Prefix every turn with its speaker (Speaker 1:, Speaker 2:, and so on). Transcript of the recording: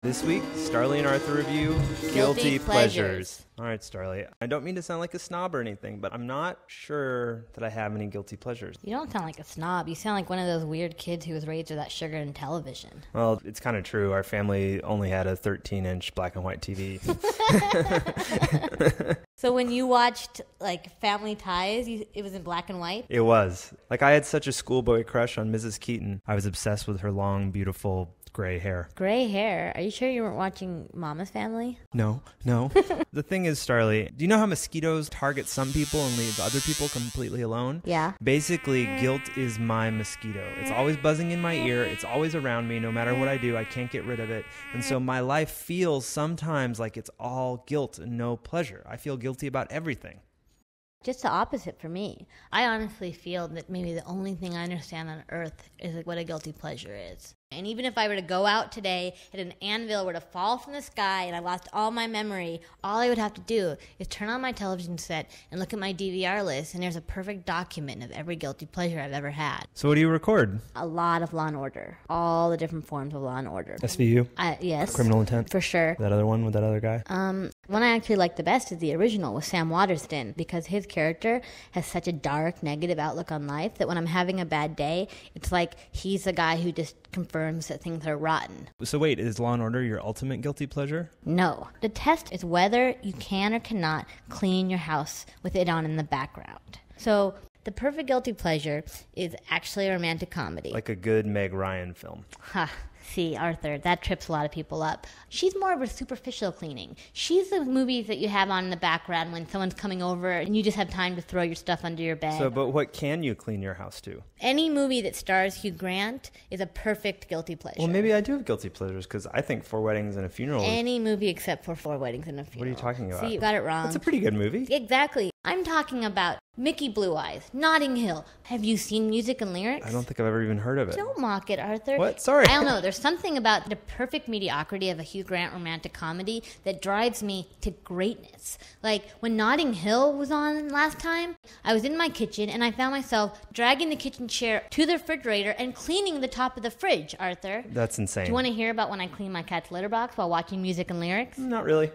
Speaker 1: This week, Starlee and Arthur review Guilty Pleasures. All right, Starlee. I don't mean to sound like a snob or anything, but I'm not sure that I have any guilty pleasures.
Speaker 2: You don't sound like a snob. You sound like one of those weird kids who was raised with that sugar and television.
Speaker 1: Well, it's kind of true. Our family only had a 13-inch black and white TV.
Speaker 2: So when you watched, like, Family Ties, it was in black and white?
Speaker 1: It was. Like, I had such a schoolboy crush on Mrs. Keaton. I was obsessed with her long, beautiful gray hair.
Speaker 2: Gray hair? Are you sure you weren't watching Mama's Family?
Speaker 1: No. The thing is, Starlee, do you know how mosquitoes target some people and leave other people completely alone?
Speaker 2: Yeah.
Speaker 1: Basically, guilt is my mosquito. It's always buzzing in my ear. It's always around me. No matter what I do, I can't get rid of it. And so my life feels sometimes like it's all guilt and no pleasure. I feel guilty about everything.
Speaker 2: Just the opposite for me. I honestly feel that maybe the only thing I understand on earth is like what a guilty pleasure is. And even if I were to go out today and an anvil were to fall from the sky and I lost all my memory, all I would have to do is turn on my television set and look at my DVR list, and there's a perfect document of every guilty pleasure I've ever had.
Speaker 1: So what do you record?
Speaker 2: A lot of Law & Order. All the different forms of Law & Order.
Speaker 1: SVU?
Speaker 2: Yes.
Speaker 1: Criminal Intent?
Speaker 2: For sure.
Speaker 1: That other one with that other guy?
Speaker 2: One I actually like the best is the original with Sam Waterston, because his character has such a dark, negative outlook on life that when I'm having a bad day, it's like he's the guy who just confirms that things are rotten.
Speaker 1: So wait, is Law & Order your ultimate guilty pleasure?
Speaker 2: No. The test is whether you can or cannot clean your house with it on in the background. So the perfect guilty pleasure is actually a romantic comedy.
Speaker 1: Like a good Meg Ryan film.
Speaker 2: Ha. See, Arthur, that trips a lot of people up. She's more of a superficial cleaning. She's the movies that you have on in the background when someone's coming over and you just have time to throw your stuff under your bed.
Speaker 1: So, but what can you clean your house to?
Speaker 2: Any movie that stars Hugh Grant is a perfect guilty pleasure.
Speaker 1: Well, maybe I do have guilty pleasures, because I think Four Weddings and a Funeral is...
Speaker 2: Any movie except for Four Weddings and a Funeral.
Speaker 1: What are you talking about?
Speaker 2: See, you got it wrong.
Speaker 1: That's a pretty good movie.
Speaker 2: Exactly. I'm talking about Mickey Blue Eyes, Notting Hill. Have you seen Music and Lyrics?
Speaker 1: I don't think I've ever even heard of it.
Speaker 2: Don't mock it, Arthur.
Speaker 1: What? Sorry.
Speaker 2: I don't know. There's something about the perfect mediocrity of a Hugh Grant romantic comedy that drives me to greatness. Like when Notting Hill was on last time, I was in my kitchen and I found myself dragging the kitchen chair to the refrigerator and cleaning the top of the fridge, Arthur.
Speaker 1: That's insane.
Speaker 2: Do you want to hear about when I clean my cat's litter box while watching Music and Lyrics?
Speaker 1: Not really.